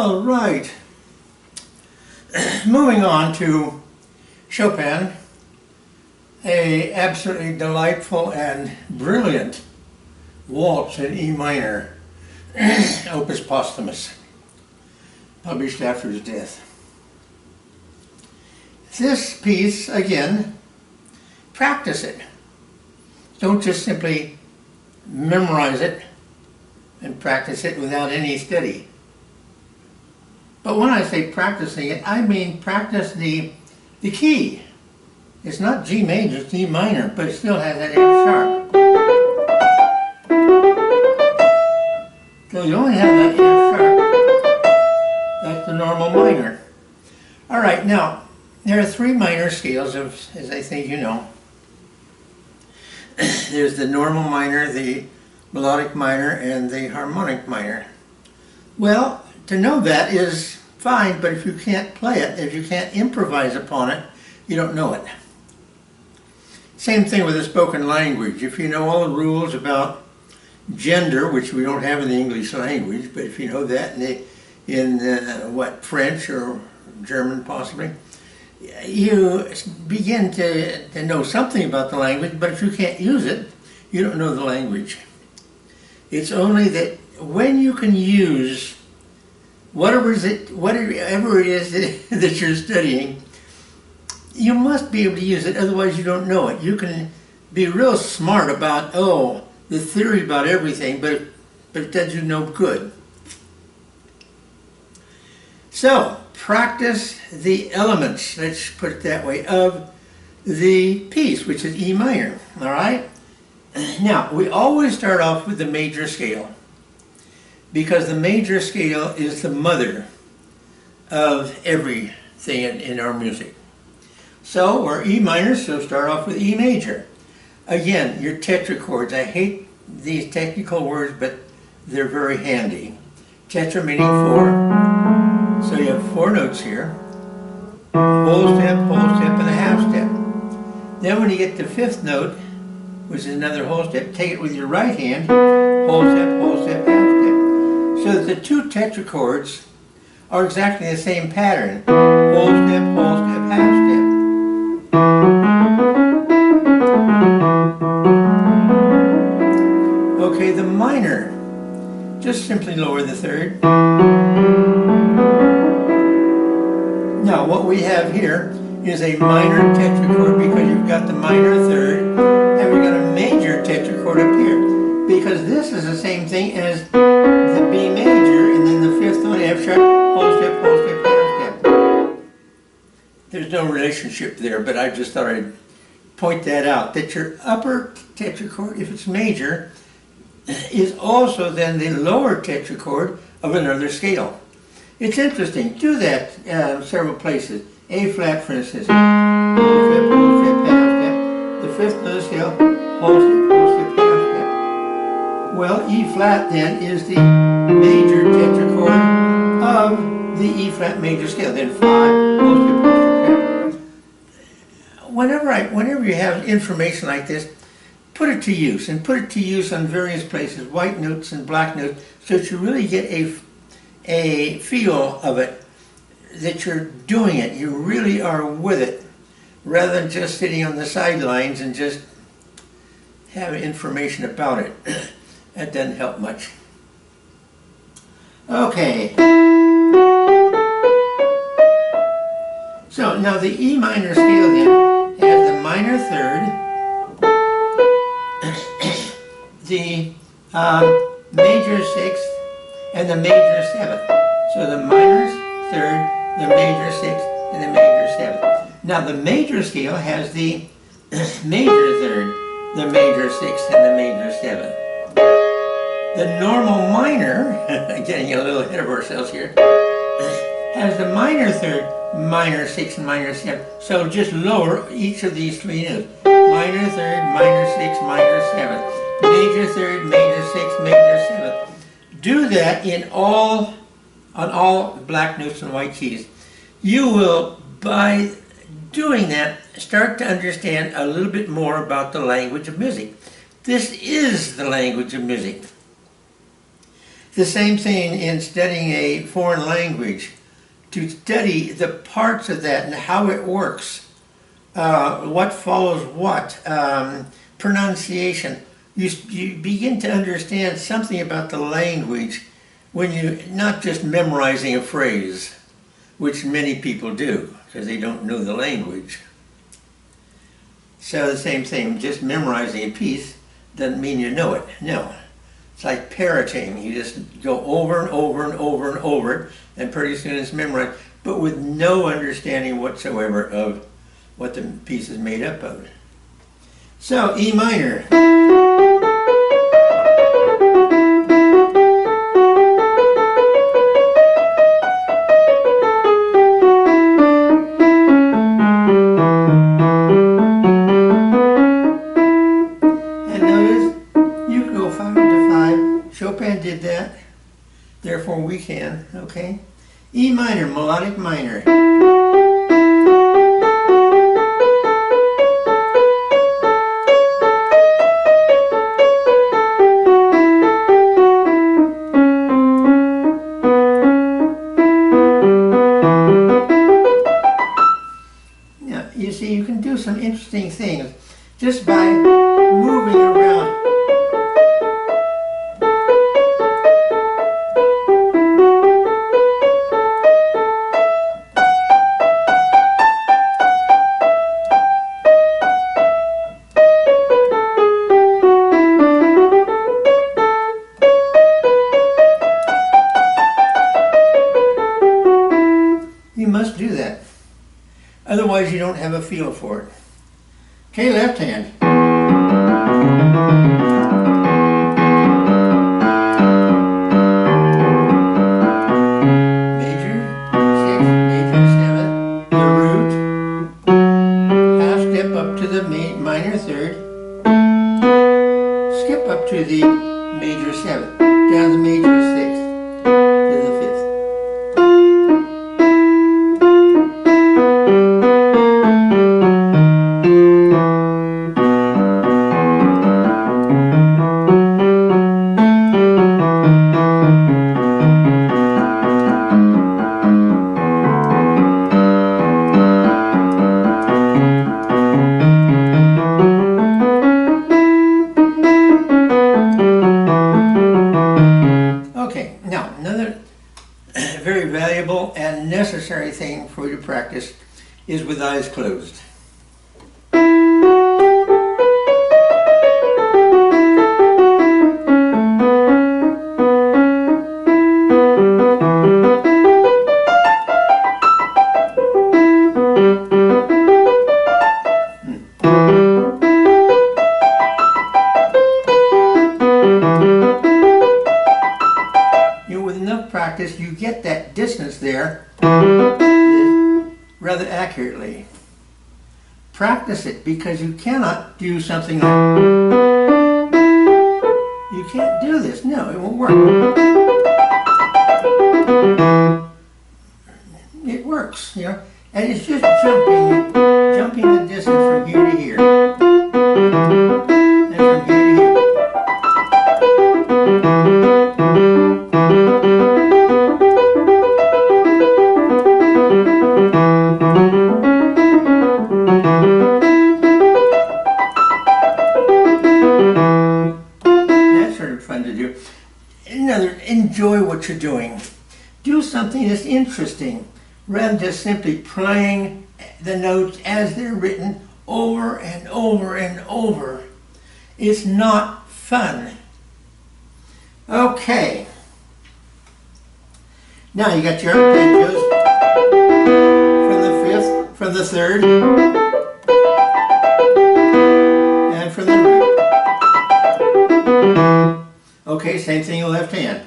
All right, moving on to Chopin, a absolutely delightful and brilliant waltz in E minor, opus posthumous, published after his death. This piece, again, practice it. Don't just simply memorize it and practice it without any study. But when I say practicing it, I mean practice the key. It's not G major, it's E minor, but it still has that F sharp. So you only have that F sharp. That's the normal minor. All right, now, there are three minor scales, as I think you know. There's the normal minor, the melodic minor, and the harmonic minor. Well, to know that is fine, but if you can't play it, if you can't improvise upon it, you don't know it. Same thing with the spoken language. If you know all the rules about gender, which we don't have in the English language, but if you know that in French or German possibly, you begin to know something about the language, but if you can't use it, you don't know the language. It's only that when you can use whatever it is that you're studying, you must be able to use it, otherwise you don't know it. You can be real smart about, the theory about everything, but it does you no good. So, practice the elements, let's put it that way, of the piece, which is E minor, all right? Now, we always start off with the major scale, because the major scale is the mother of everything in our music. So we're E minor, so start off with E major. Again, your tetrachords. I hate these technical words, but they're very handy. Tetra meaning four. So you have four notes here. Whole step, and a half step. Then when you get the fifth note, which is another whole step, take it with your right hand, whole step, half step. So that the two tetrachords are exactly the same pattern. Whole step, half step. Okay, the minor, just simply lower the third. Now what we have here is a minor tetrachord, because you've got the minor third, and we've got a major tetrachord up here. Because this is the same thing as the B major, and then the fifth one, F sharp, whole step, half step. There's no relationship there, but I just thought I'd point that out, that your upper tetrachord, if it's major, is also then the lower tetrachord of another scale. It's interesting. Do that several places. A flat, for instance, whole step, half step. The fifth note scale, whole step, half step. Well, E flat then is the major tetrachord of the E flat major scale. Then 5, whole step, half. Whenever you have information like this, put it to use, and put it to use on various places, white notes and black notes, so that you really get a feel of it, that you're doing it, you really are with it, rather than just sitting on the sidelines and just have information about it. That doesn't help much. Okay. So now the E minor scale then has the minor third, the major sixth, and the major seventh. So the minor third, the major sixth, and the major seventh. Now the major scale has the major third, the major sixth, and the major seventh. The normal minor, getting a little ahead of ourselves here, has the minor third, minor sixth, and minor seventh. So just lower each of these three notes. Minor third, minor sixth, minor seventh. Major third, major sixth, major seventh. Do that on all black notes and white keys. You will, by doing that, start to understand a little bit more about the language of music. This is the language of music. The same thing in studying a foreign language. To study the parts of that and how it works, what follows what, pronunciation. You begin to understand something about the language when you're not just memorizing a phrase, which many people do because they don't know the language. So the same thing, just memorizing a piece doesn't mean you know it. No. It's like parroting. You just go over and over and over and over it, and pretty soon it's memorized, but with no understanding whatsoever of what the piece is made up of. So, E minor. Chopin did that, therefore we can, okay? E minor, melodic minor. Now, you see, you can do some interesting things just by moving around. You must do that. Otherwise you don't have a feel for it. Okay, left hand. Major, 6, major 7, the root, half step up to the minor 3rd, skip up to the major 7th, down the major 6th, to the 5th. Now, another very valuable and necessary thing for you to practice is with eyes closed. With enough practice, you get that distance there rather accurately. Practice it, because you cannot do something like, you can't do this. No, it won't work. It works, you know, and it's just jumping the distance from here to here, and from here to here. Enjoy what you're doing. Do something that's interesting, rather than just simply playing the notes as they're written over and over and over. It's not fun. Okay. Now you got your arpeggios from the 5th, from the 3rd, and from the root. Okay, same thing in the left hand.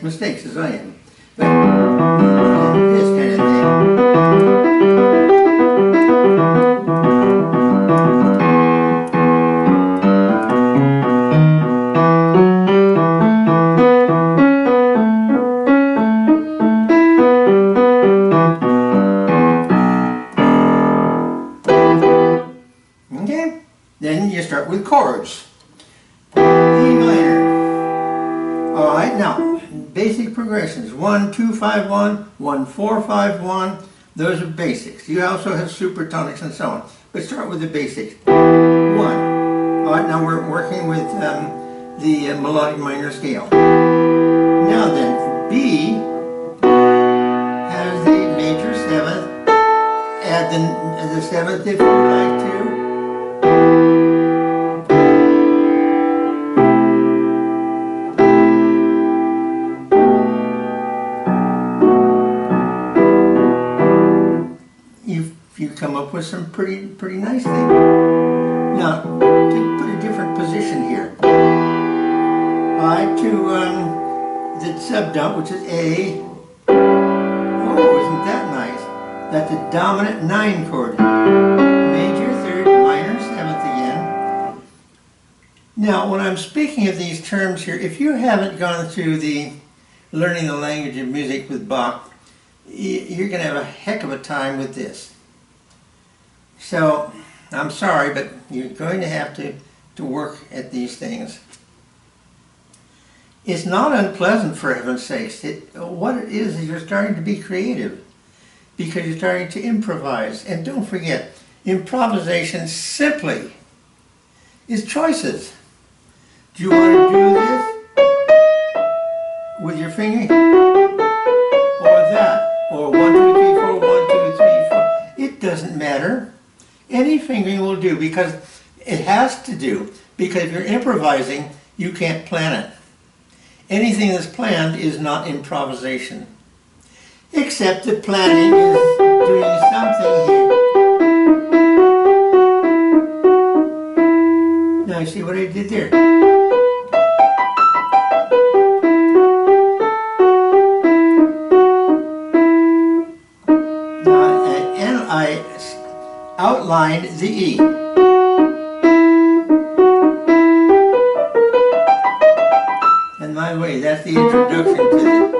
mistakes as I am. But this kind of thing. Okay, then you start with chords. E minor. All right, now basic progressions: 1, 2, 5, 1, 1, 4, 5, 1. Those are basics. You also have supertonics and so on. But start with the basics. 1. All right, now we're working with the melodic minor scale. Now then, B has the major 7th. Add the 7th if you like to. You come up with some pretty nice things. Now, to put a different position here. Alright, to the subdump, which is A. Oh, isn't that nice? That's a dominant 9 chord. Major 3rd, minor 7th again. Now, when I'm speaking of these terms here, if you haven't gone through the learning the language of music with Bach, you're going to have a heck of a time with this. So, I'm sorry, but you're going to have to work at these things. It's not unpleasant, for heaven's sakes. What it is you're starting to be creative because you're starting to improvise. And don't forget, improvisation simply is choices. Do you want to do this with your finger? Or that? Or 1, 2, 3, 4, 1, 2, 3, 4. It doesn't matter. Any fingering will do because it has to do. Because if you're improvising, you can't plan it. Anything that's planned is not improvisation. Except that planning is doing something here. Now you see what I did there? Now I outlined the E. And by the way, that's the introduction to it.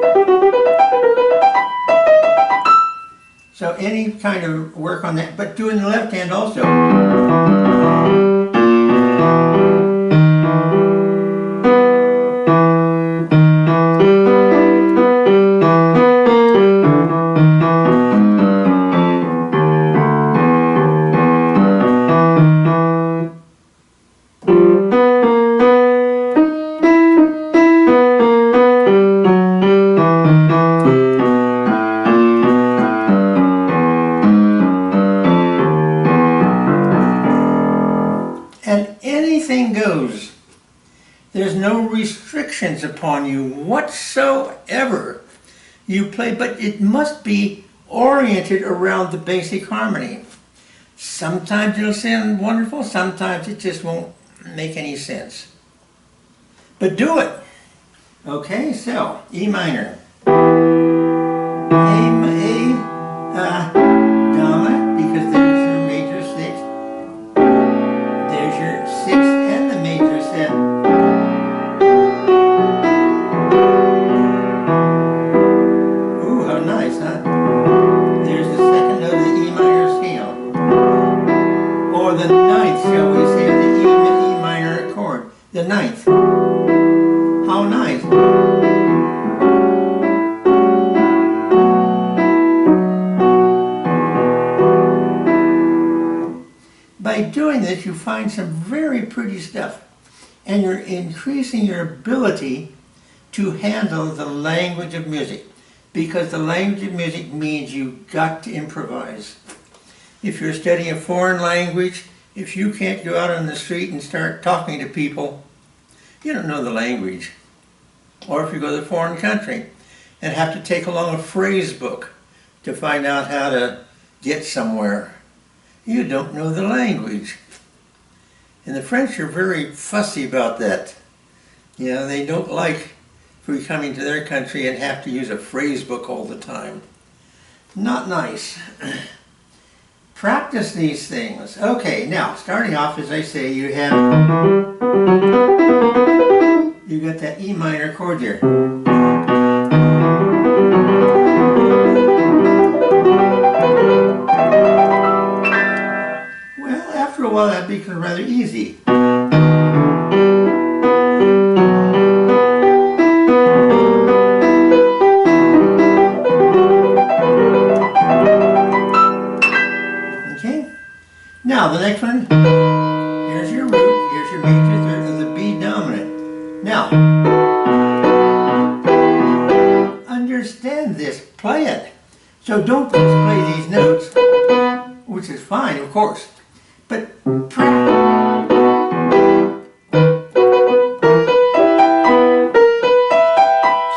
So any kind of work on that, but doing the left hand also. And anything goes. There's no restrictions upon you whatsoever. You play, but it must be oriented around the basic harmony. Sometimes it'll sound wonderful, sometimes it just won't make any sense. But do it. Okay, so E minor. Dominant, because there's your major 6. There's your 6 and the major 7. Ooh, how nice, huh? There's the 2nd note of the E minor scale. Or the 9th, shall we say, of the E minor chord. The 9th. How nice. By doing this, you find some very pretty stuff, and you're increasing your ability to handle the language of music, because the language of music means you've got to improvise. If you're studying a foreign language, if you can't go out on the street and start talking to people, you don't know the language. Or if you go to a foreign country and have to take along a phrase book to find out how to get somewhere, you don't know the language. And the French are very fussy about that. You know, they don't like for coming to their country and have to use a phrase book all the time. Not nice. Practice these things. Okay, now starting off, as I say, you got that E minor chord there. Well, after a while that becomes rather easy. Now the next one, here's your root, here's your major third of the B dominant. Now, understand this, play it. So don't just play these notes, which is fine, of course, but practice.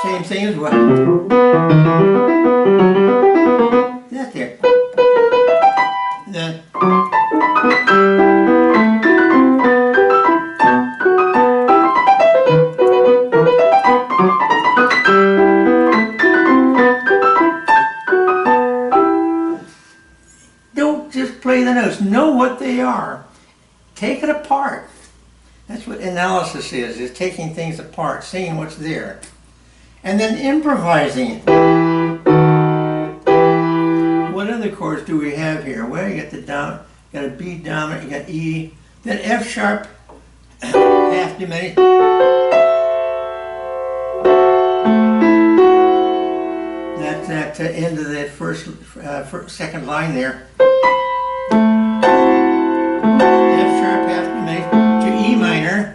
Same thing as what? That there. Then. Don't just play the notes. Know what they are. Take it apart. That's what analysis is taking things apart, seeing what's there. And then improvising it. What other chords do we have here? Well, you got the dominant, you got a B dominant, you got E, then F sharp, half diminished. That's at the end of that second line there. F sharp, half diminished, to E minor,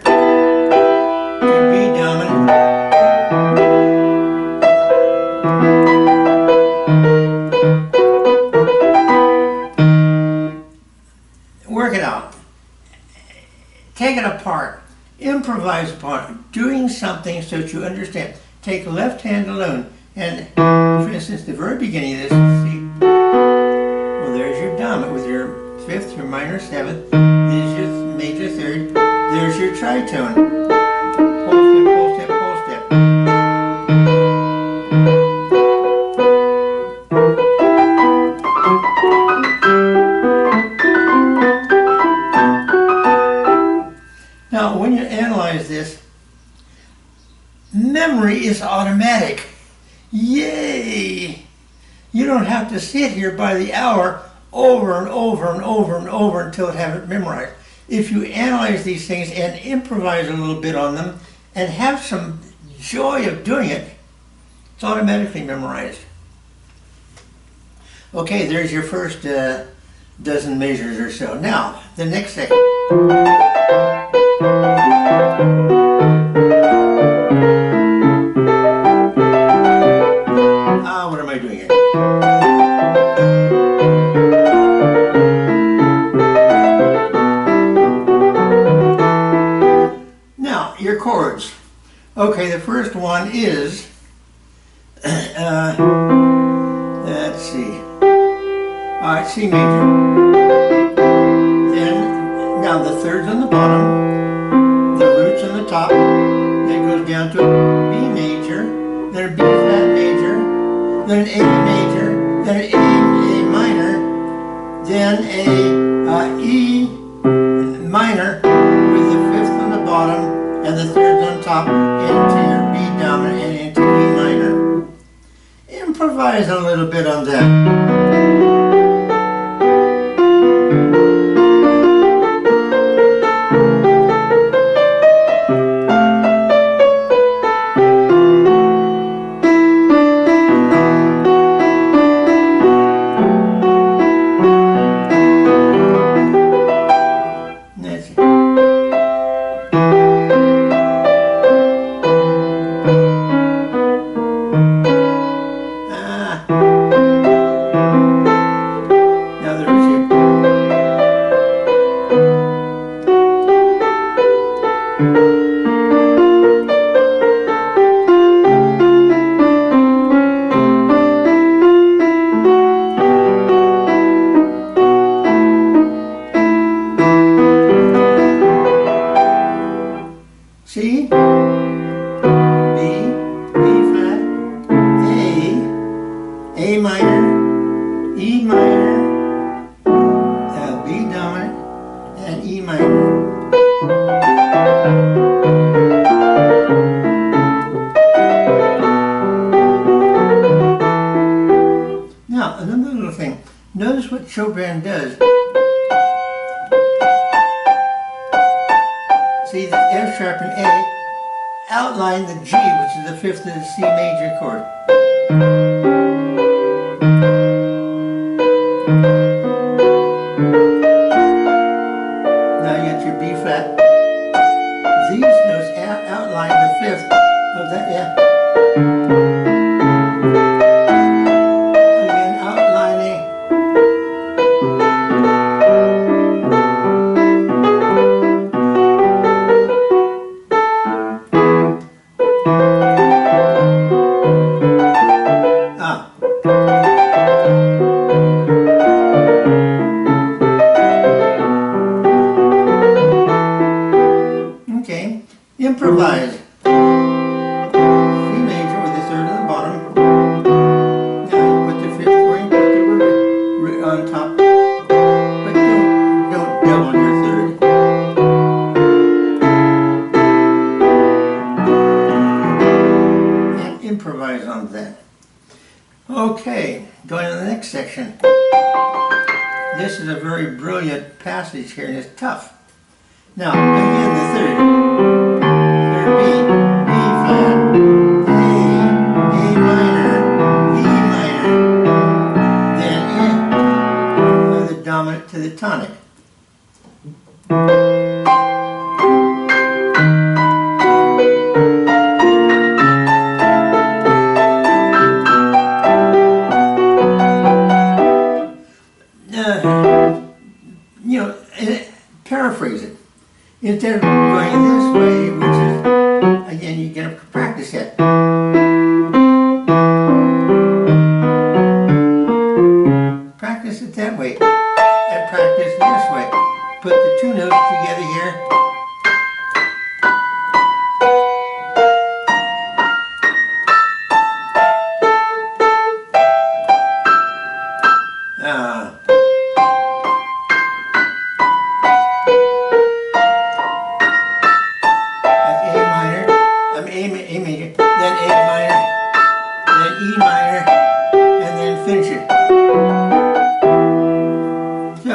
to B dominant. Work it out. Take it apart. Improvise upon it. Doing something so that you understand. Take left hand alone. And, for instance, the very beginning of this, see, well, there's your dominant with your fifth, your minor seventh. There's your major third. There's your tritone. Whole step, whole step, whole step. Now, when you analyze this, memory is automatic. Yay! You don't have to sit here by the hour over and over and over and over until it have it memorized. If you analyze these things and improvise a little bit on them and have some joy of doing it, it's automatically memorized. Okay, there's your first dozen measures or so. Now, the next second. What am I doing here? Now, your chords. Okay, the first one is, let's see. Alright, C major. Then, now the third's on the bottom, the root's on the top, then it goes down to a B major, then a B flat major, then an A major, then an A minor, then a E minor with the fifth on the bottom and the third on top into your B dominant and into E minor. Improvise a little bit on that. Now, another little thing. Notice what Chopin does. See, the F sharp and A outline the G, which is the fifth of the C major chord. Now you got your B flat. These notes outline the fifth of that, yeah. Again, outlining. Okay, improvise. C major with the third on the bottom. Now you put the fifth where you put the root on top. But don't double your third. And improvise on that. Okay, going to the next section. This is a very brilliant passage here, and it's tough. Now, again, the third B, B flat, A minor, E minor, then the dominant to the tonic. You know, paraphrase it. Instead of going this way, which is, again, you get to practice that. Practice it that way. And practice this way. Put the two notes together here. A major, then A minor, then E minor, and then finish it. So.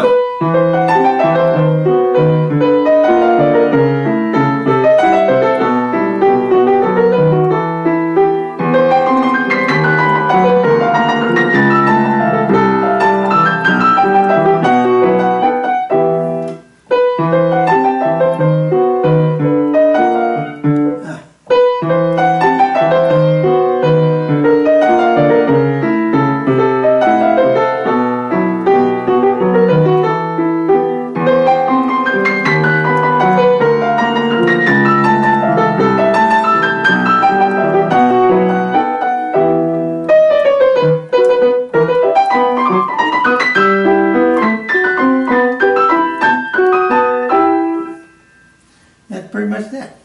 That's pretty much that.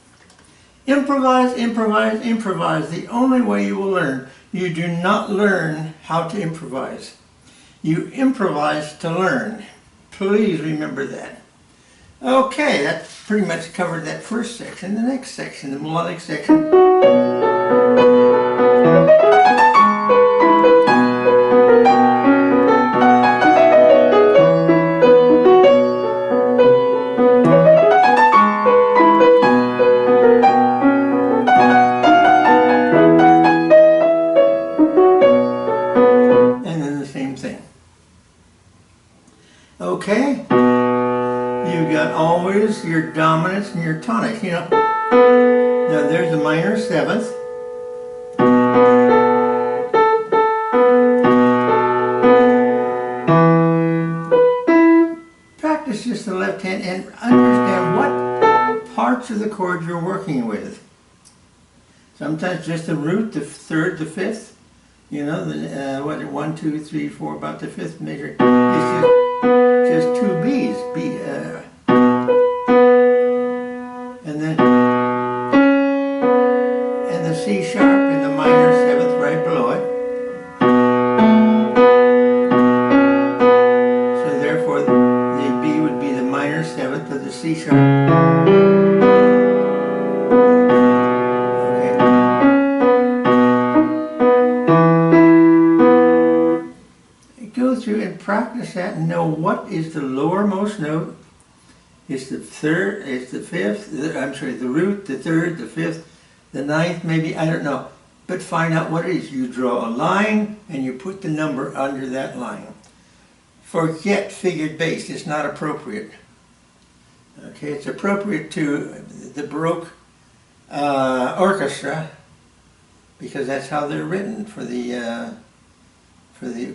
Improvise, improvise, improvise. The only way you will learn. You do not learn how to improvise. You improvise to learn. Please remember that. Okay, that pretty much covered that first section. The next section, the melodic section. Okay, you've got always your dominants and your tonics, you know. Now there's the minor seventh. Practice just the left hand and understand what parts of the chord you're working with. Sometimes just the root, the third, the fifth. You know, the 1, 2, 3, 4, about the fifth measure. It's just two B's, and then the C sharp in the minor seventh right below it. So therefore, the B would be the minor seventh of the C sharp. Go through and practice that and know what is the lowermost note. It's the third, it's the fifth, I'm sorry, the root, the third, the fifth, the ninth, maybe, I don't know. But find out what it is. You draw a line and you put the number under that line. Forget figured bass, it's not appropriate. Okay, it's appropriate to the Baroque orchestra because that's how they're written for the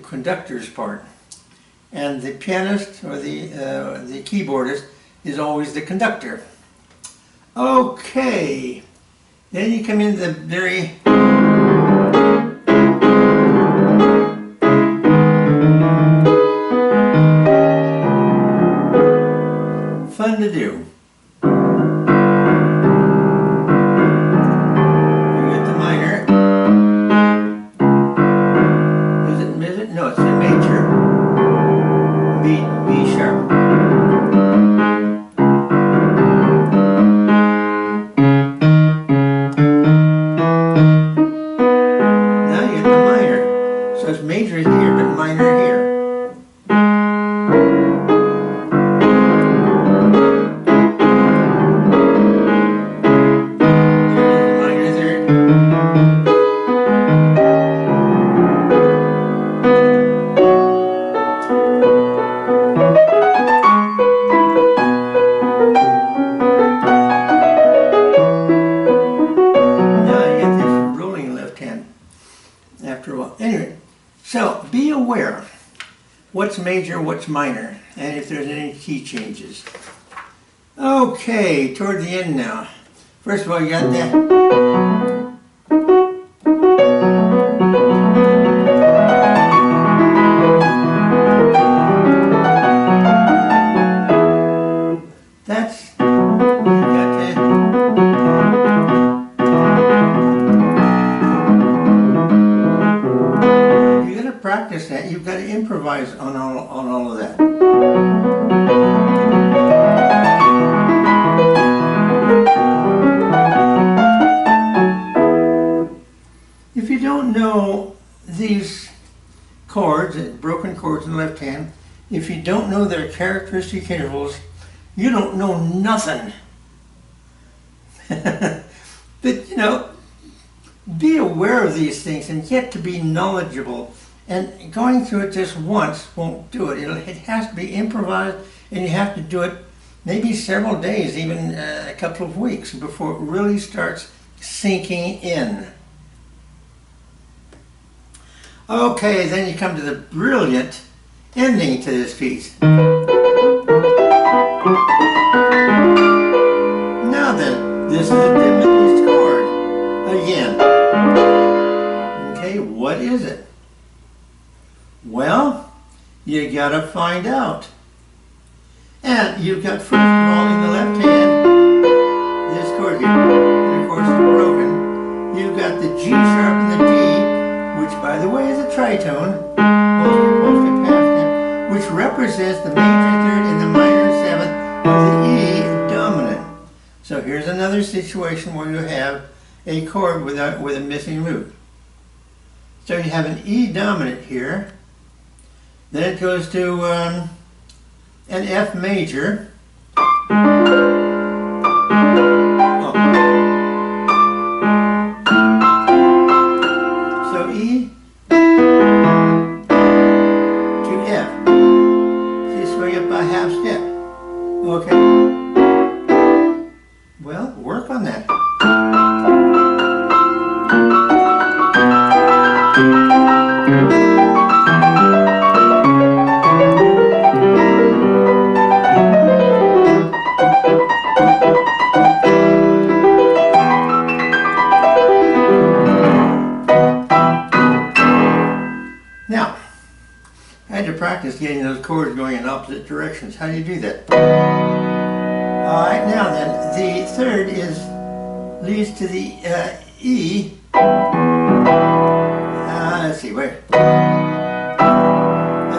conductor's part. And the pianist or the keyboardist is always the conductor. Okay, then you come into the very fun to do. You get the minor. Is it? No, it's a major. B sharp. Now you get the minor. So it's major here, but minor here. After a while. Anyway, so be aware what's major, what's minor, and if there's any key changes. Okay, toward the end now. First of all, you got that. That's, you got that. Practice that. You've got to improvise on all of that. If you don't know these chords, broken chords in the left hand, if you don't know their characteristic intervals, you don't know nothing. But you know, be aware of these things and get to be knowledgeable. And going through it just once won't do it. It has to be improvised, and you have to do it maybe several days, even a couple of weeks before it really starts sinking in. Okay, then you come to the brilliant ending to this piece. Now then, this is a diminished chord again. Okay, what is it? Well, you gotta find out. And you've got, first of all, in the left hand, this chord here, and of course it's broken. You've got the G sharp and the D, which by the way is a tritone, mostly past it, which represents the major third and the minor seventh of the E dominant. So here's another situation where you have a chord with a missing root. So you have an E dominant here. Then it goes to an F major. Oh. So E to F. So you swing it by half step. Okay. Well, work on that. Now, I had to practice getting those chords going in opposite directions. How do you do that? Alright, now then, the third leads to the E. Let's see, wait. And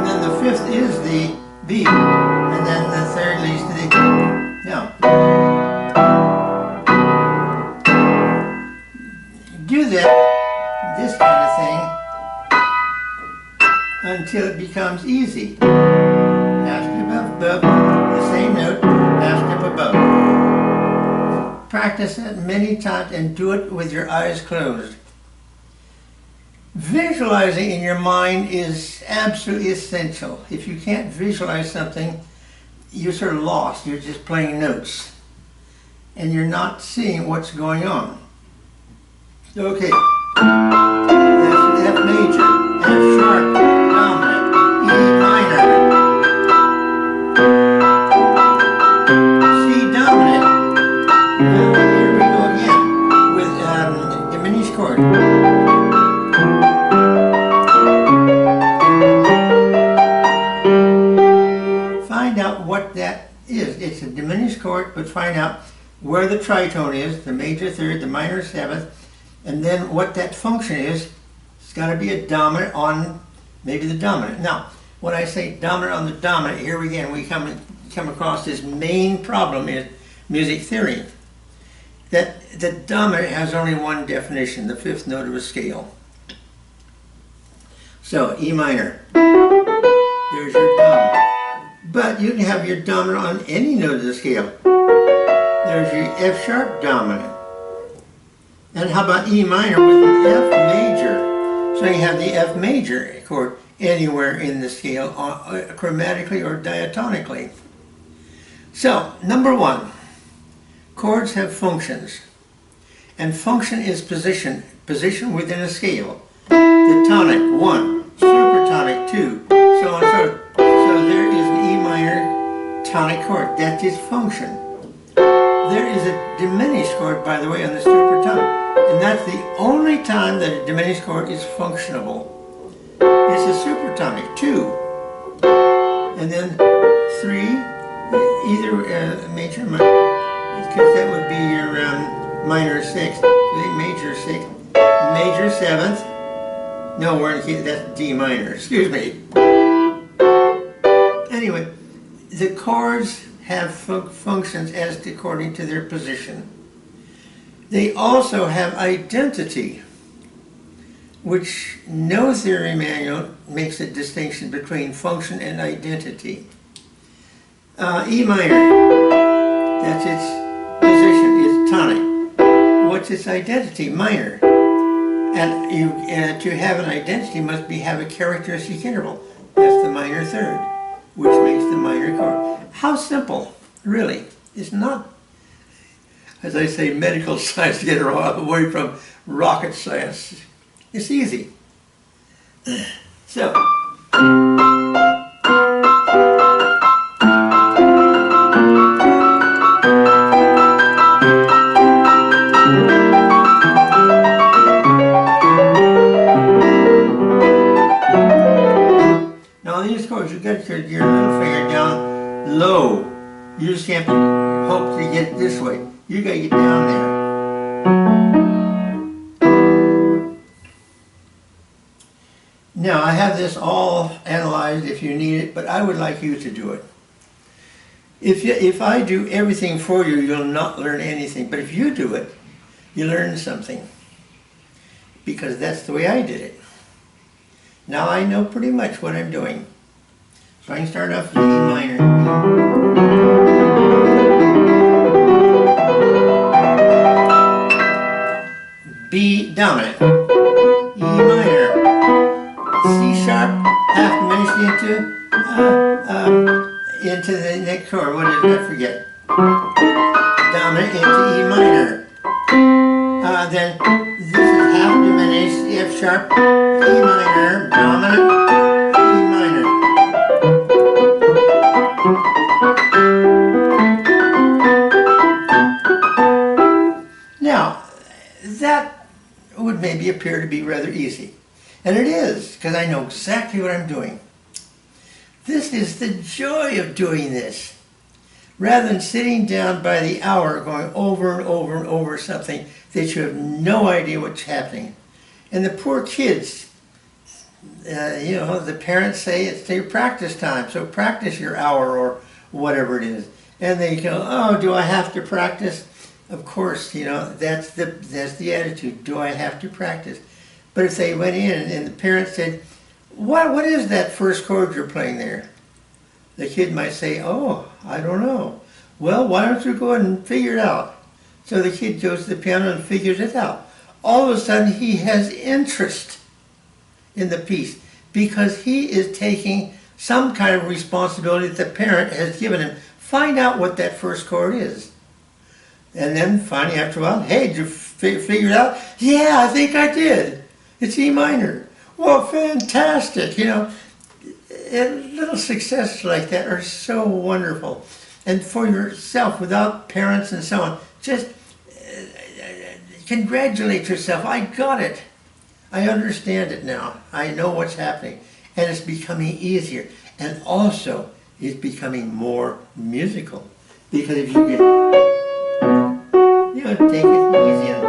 then the fifth is the B. And then the third leads to the... Now, until it becomes easy. Half step above, the same note, half step above. Practice it many times and do it with your eyes closed. Visualizing in your mind is absolutely essential. If you can't visualize something, you're sort of lost. You're just playing notes. And you're not seeing what's going on. Okay. That's F major, F sharp, dominant, E minor, C dominant. Here we go again with diminished chord. Find out what that is. It's a diminished chord, but find out where the tritone is, the major third, the minor seventh, and then what that function is. It's got to be a dominant on maybe the dominant. Now, when I say dominant on the dominant, here again we come across this main problem in music theory, that the dominant has only one definition, the fifth note of a scale. So, E minor, there's your dominant. But you can have your dominant on any note of the scale. There's your F sharp dominant. And how about E minor with an F major? So you have the F major chord anywhere in the scale, chromatically or diatonically. So, number one, chords have functions. And function is position within a scale. The tonic, 1, supertonic, 2, so on and so forth. So there is an E minor tonic chord. That's its function. There is a diminished chord, by the way, on the supertonic. And that's the only time that a diminished chord is functionable. It's a supertonic, 2. And then 3, either major or minor, because that would be your minor 6th, major 6th, major 7th. No, we're in key, that's D minor, excuse me. Anyway, the chords have functions as according to their position. They also have identity, which no theory manual makes a distinction between function and identity. E minor, that's its position, it's tonic. What's its identity? Minor. And you, to have an identity must have a characteristic interval. That's the minor third, which makes the minor chord. How simple, really. It's not, as I say, medical science to get away from rocket science. It's easy. So, now these chords, you get your little finger down low. You just can't hope to get it this way. You got to get down there. Now, I have this all analyzed if you need it, but I would like you to do it. If I do everything for you, you'll not learn anything. But if you do it, you learn something. Because that's the way I did it. Now I know pretty much what I'm doing. So I can start off with E minor. B dominant. E minor. C sharp, half diminished into the next chord. What is it? I forget. Dominant into E minor. Then this is half diminished, F sharp, E minor, dominant, E minor. Now, that would maybe appear to be rather easy. And it is, because I know exactly what I'm doing. This is the joy of doing this. Rather than sitting down by the hour going over and over and over something that you have no idea what's happening. And the poor kids, you know, the parents say it's their practice time, so practice your hour or whatever it is. And they go, oh, do I have to practice? Of course, you know, that's the attitude. Do I have to practice? But if they went in and the parents said, what is that first chord you're playing there? The kid might say, oh, I don't know. Well, why don't you go ahead and figure it out? So the kid goes to the piano and figures it out. All of a sudden, he has interest in the piece because he is taking some kind of responsibility that the parent has given him. Find out what that first chord is. And then finally, after a while, hey, did you figure it out? Yeah, I think I did. It's E minor. Well, fantastic. You know, and little successes like that are so wonderful. And for yourself, without parents and so on, just congratulate yourself. I got it. I understand it now. I know what's happening. And it's becoming easier. And also, it's becoming more musical. Because if you can, you know, take it easy and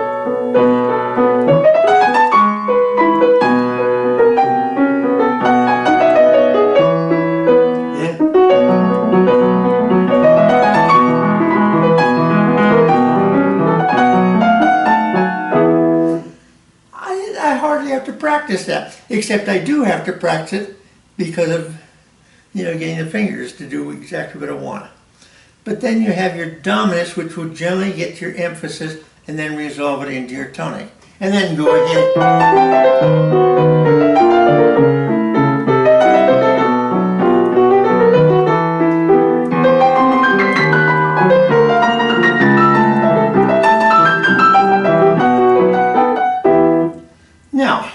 practice that, except I do have to practice it because of, you know, getting the fingers to do exactly what I want. But then you have your dominance, which will generally get your emphasis and then resolve it into your tonic. And then go ahead. Now,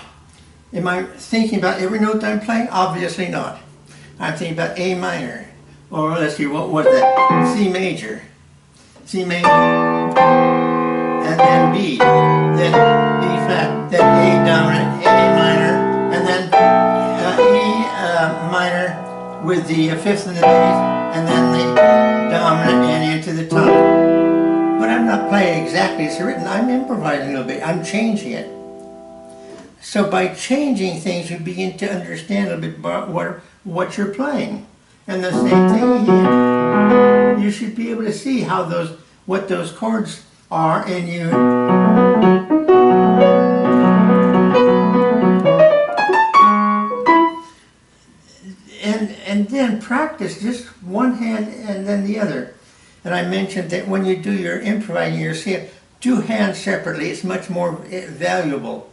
am I thinking about every note I'm playing? Obviously not. I'm thinking about A minor, or let's see, what was that? C major, C major, and then B, then B flat, then A dominant, A minor, and then E minor with the fifth and the bass, and then the dominant and into the tonic. But I'm not playing exactly as written. I'm improvising a little bit. I'm changing it. So by changing things, you begin to understand a little bit about what you're playing. And the same thing here. You should be able to see how what those chords are, and you and then practice just one hand and then the other. And I mentioned that when you do your improvising yourself, do hands separately. It's much more valuable.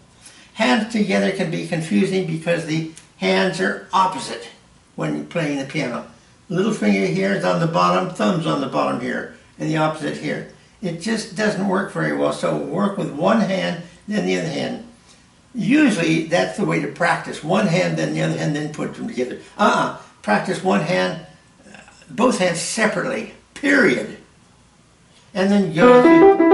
Hands together can be confusing because the hands are opposite when you're playing the piano. Little finger here is on the bottom, thumb's on the bottom here, and the opposite here. It just doesn't work very well, so work with one hand, then the other hand. Usually that's the way to practice. One hand, then the other hand, then put them together. Practice one hand, both hands separately, period. And then go through.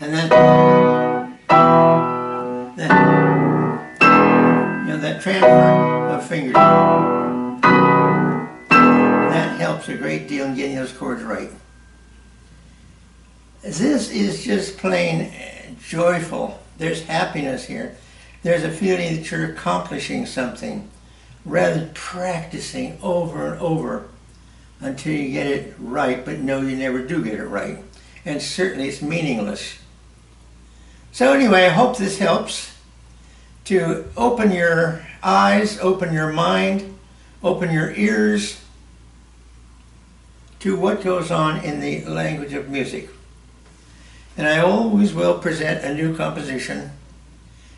And then, you know, that transfer of fingers, that helps a great deal in getting those chords right. This is just plain joyful. There's happiness here. There's a feeling that you're accomplishing something rather than practicing over and over until you get it right, but no, you never do get it right. And certainly it's meaningless. So anyway, I hope this helps to open your eyes, open your mind, open your ears to what goes on in the language of music. And I always will present a new composition,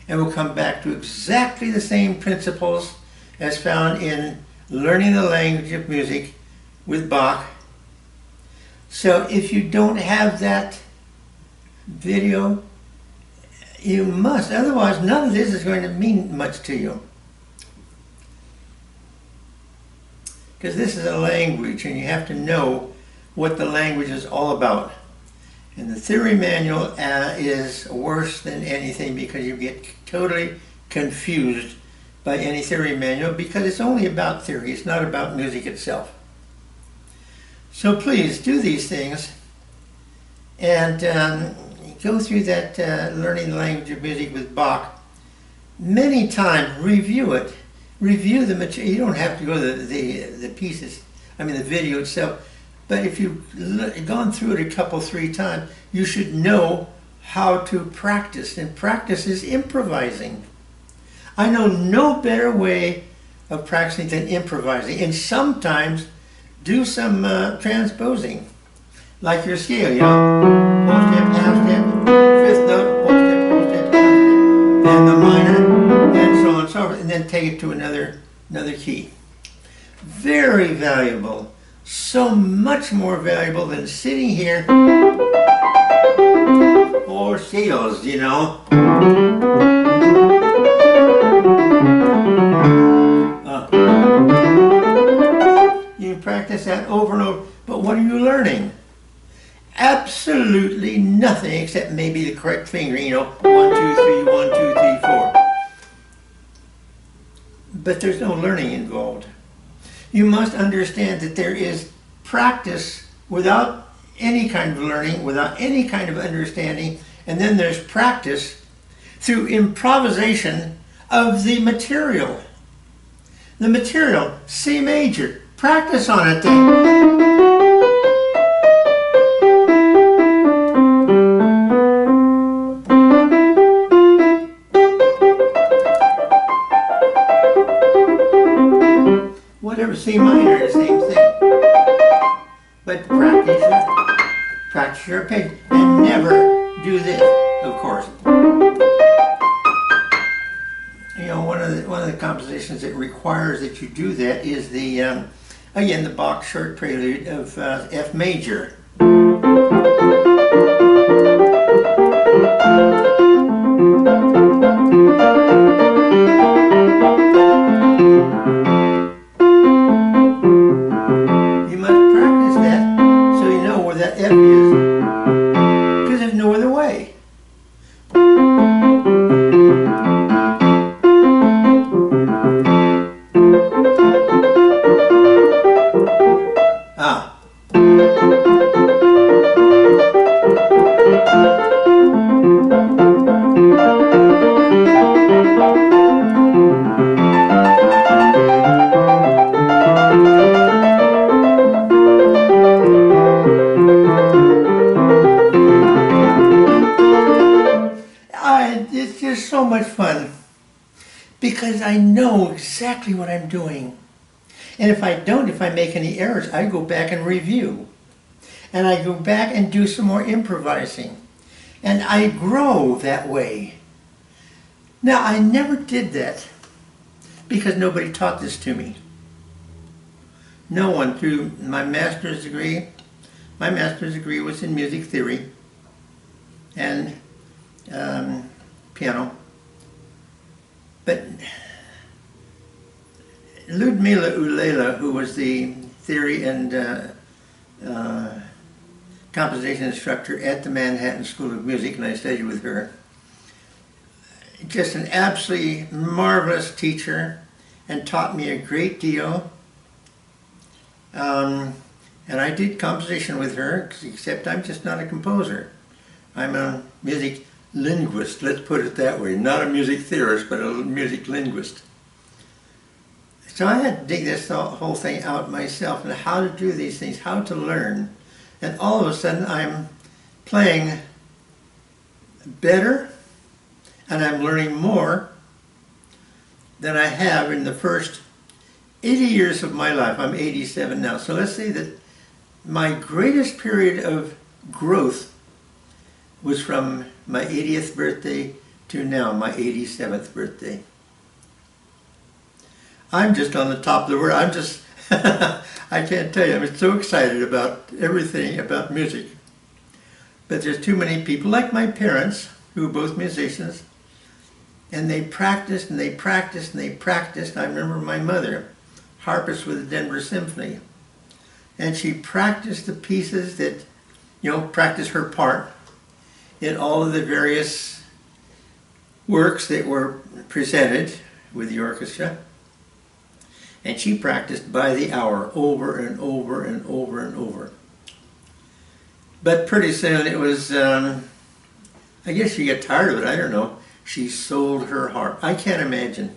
and we'll come back to exactly the same principles as found in learning the language of music with Bach. So if you don't have that video, you must, otherwise none of this is going to mean much to you. Because this is a language and you have to know what the language is all about. And the theory manual is worse than anything because you get totally confused by any theory manual because it's only about theory, it's not about music itself. So please do these things and go through that learning the language of music with Bach many times. Review it. Review the material. You don't have to go to the pieces, I mean the video itself, But if you've gone through it a couple, 3 times, you should know how to practice. And practice is improvising. I know no better way of practicing than improvising. And sometimes do some transposing. Like your scale, you know. Whole step, half step, 5th note, whole step, half step. Then the minor, and so on and so forth. And then take it to another key. Very valuable. So much more valuable than sitting here or scales, you know. You practice that over and over, but what are you learning? Absolutely nothing except maybe the correct fingering, you know, 1, 2, 3, 1, 2, 3, 4. But there's no learning involved. You must understand that there is practice without any kind of learning, without any kind of understanding, and then there's practice through improvisation of the material. The material, C major, practice on it then. Whatever, C minor, the same thing. But practice your pitch, and never do this, of course. You know, one of the compositions that requires that you do that is the again the Bach short prelude of F major. It's just so much fun because I know exactly what I'm doing. And if I make any errors, I go back and review. And I go back and do some more improvising. And I grow that way. Now, I never did that because nobody taught this to me. No one through my master's degree. My master's degree was in music theory and piano. But Ludmila Ulela, who was the theory and composition instructor at the Manhattan School of Music, and I studied with her, just an absolutely marvelous teacher and taught me a great deal. And I did composition with her, except I'm just not a composer. I'm a music linguist, let's put it that way. Not a music theorist, but a music linguist. So I had to dig this whole thing out myself and how to do these things, how to learn. And all of a sudden I'm playing better and I'm learning more than I have in the first 80 years of my life. I'm 87 now. So let's say that my greatest period of growth was from my 80th birthday to now, my 87th birthday. I'm just on the top of the world. I'm just, I can't tell you, I'm so excited about everything about music. But there's too many people, like my parents, who were both musicians, and they practiced and they practiced and they practiced. I remember my mother, harpist with the Denver Symphony, and she practiced the pieces that, practiced her part in all of the various works that were presented with the orchestra. And she practiced by the hour, over and over and over and over. But pretty soon it was, I guess she got tired of it, I don't know. She sold her harp. I can't imagine.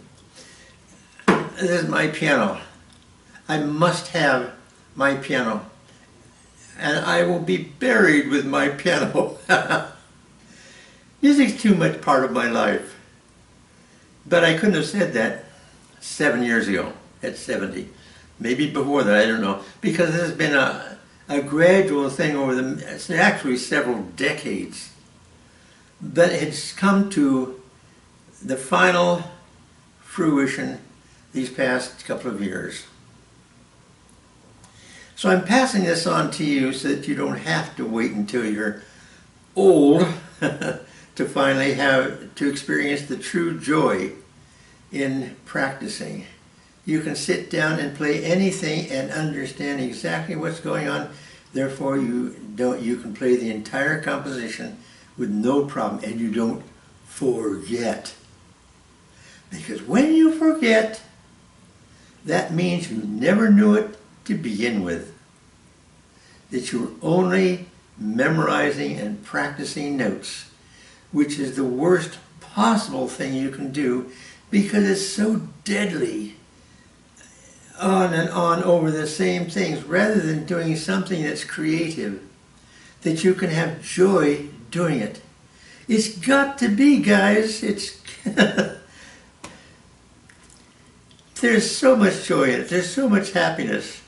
This is my piano. I must have my piano. and I will be buried with my piano. Music's too much part of my life. But I couldn't have said that 7 years ago, at 70. Maybe before that, I don't know. Because this has been a gradual thing over actually several decades. But it's come to the final fruition these past couple of years. So I'm passing this on to you so that you don't have to wait until you're old to finally have to experience the true joy in practicing. You can sit down and play anything and understand exactly what's going on. Therefore, you can play the entire composition with no problem, and you don't forget. Because when you forget, that means you never knew it to begin with. That you're only memorizing and practicing notes, which is the worst possible thing you can do because it's so deadly. On and on over the same things, rather than doing something that's creative, that you can have joy doing it. It's got to be, guys. It's there's so much joy in it. There's so much happiness.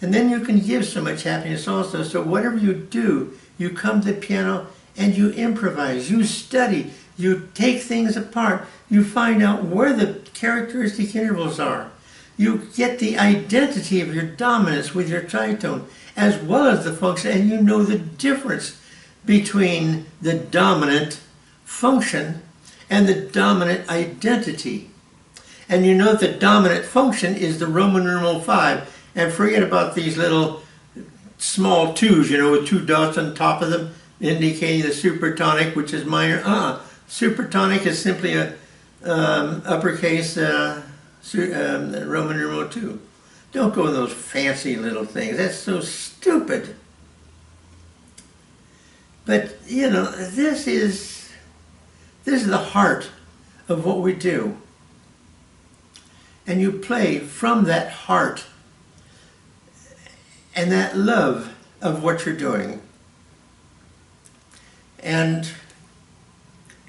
And then you can give so much happiness also. So whatever you do, you come to the piano and you improvise, you study, you take things apart, you find out where the characteristic intervals are. You get the identity of your dominance with your tritone, as well as the function, and you know the difference between the dominant function and the dominant identity. And you know the dominant function is the Roman numeral 5, and forget about these little small 2s, you know, with 2 dots on top of them, indicating the supertonic, which is minor. Supertonic is simply a uppercase Roman numeral 2. Don't go with those fancy little things. That's so stupid. But, you know, this is the heart of what we do. And you play from that heart and that love of what you're doing. And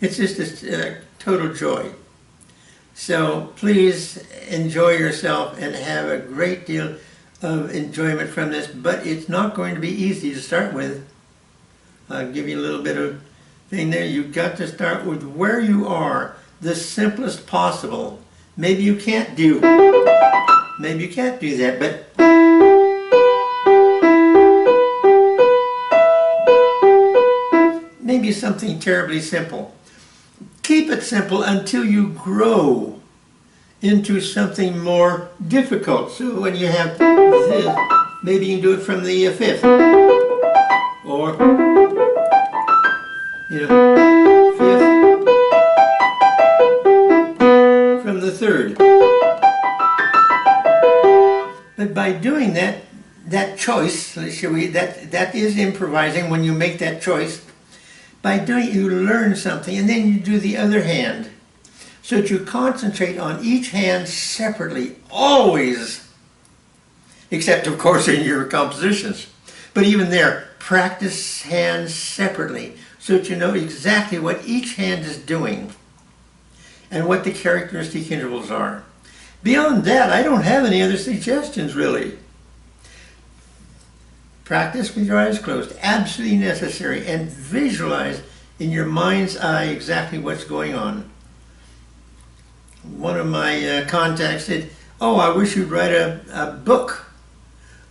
it's just a total joy. So please enjoy yourself and have a great deal of enjoyment from this, but it's not going to be easy to start with. I'll give you a little bit of thing there. You've got to start with where you are, the simplest possible. Maybe you can't do that, but maybe something terribly simple. Keep it simple until you grow into something more difficult. So when you have this, maybe you can do it from the 5th. Or, you know, 5th from the 3rd. But by doing that choice, that is improvising when you make that choice. By doing it, you learn something, and then you do the other hand. So that you concentrate on each hand separately, always. Except, of course, in your compositions. But even there, practice hands separately, so that you know exactly what each hand is doing, and what the characteristic intervals are. Beyond that, I don't have any other suggestions, really. Practice with your eyes closed, absolutely necessary, and visualize in your mind's eye exactly what's going on. One of my contacts said, "Oh, I wish you'd write a book."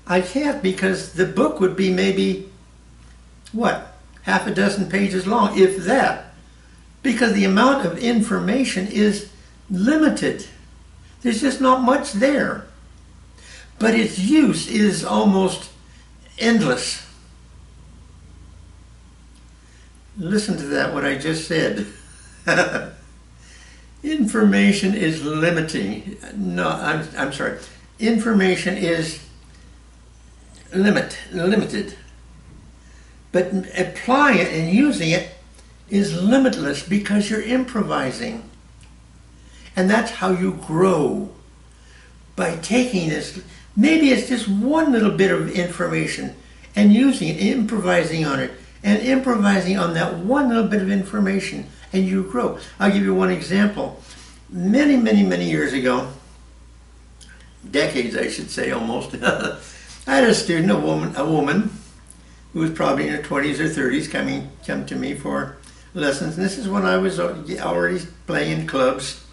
I can't, because the book would be maybe, what, half a dozen pages long, if that. Because the amount of information is limited. There's just not much there. But its use is almost endless. Listen to that, what I just said. Information is limiting. No, I'm sorry. Information is limited. But applying it and using it is limitless because you're improvising. And that's how you grow. By taking this, maybe it's just one little bit of information, and using it, improvising on it, and improvising on that one little bit of information, and you grow. I'll give you one example. Many years ago, decades I should say almost, I had a student, a woman who was probably in her 20s or 30s come to me for lessons. And this is when I was already playing in clubs.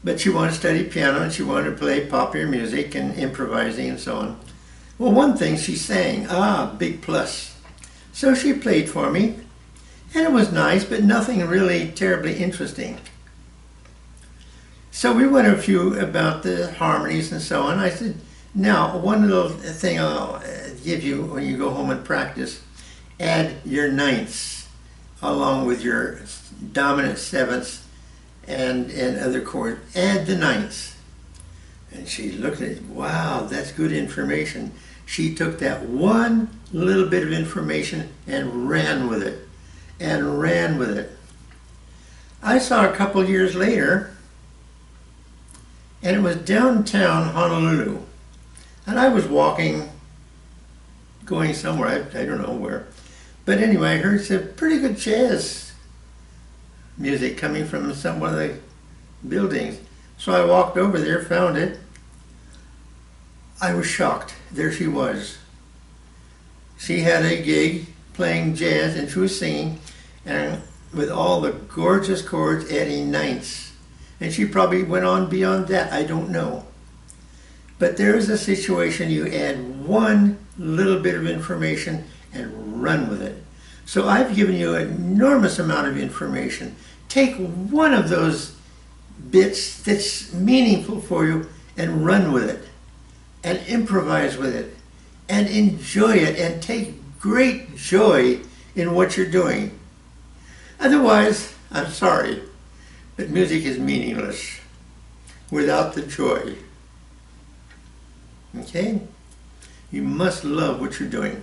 But she wanted to study piano and she wanted to play popular music and improvising and so on. Well, one thing she sang, big plus. So she played for me, and it was nice, but nothing really terribly interesting. So we went a few about the harmonies and so on. I said, now, one little thing I'll give you when you go home and practice, add your ninths along with your dominant sevenths and other chords. Add the ninths. And she looked at it, wow, that's good information. She took that one little bit of information and ran with it, and ran with it. I saw a couple years later, and it was downtown Honolulu. And I was walking, going somewhere, I don't know where. But anyway, I heard some pretty good jazz music coming from one of the buildings. So I walked over there, found it. I was shocked. There she was. She had a gig playing jazz and she was singing, and with all the gorgeous chords adding ninths. And she probably went on beyond that, I don't know. But there is a situation you add one little bit of information and run with it. So I've given you an enormous amount of information. Take one of those bits that's meaningful for you and run with it, and improvise with it, and enjoy it, and take great joy in what you're doing. Otherwise, I'm sorry, but music is meaningless without the joy. Okay? You must love what you're doing.